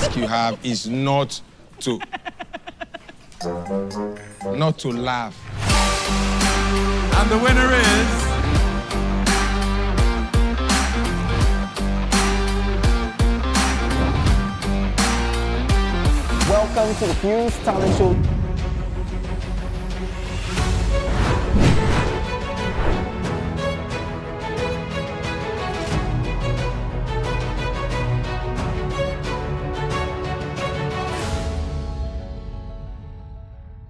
task you have is not to laugh. And the winner is... Welcome to the Fuse Talent Show.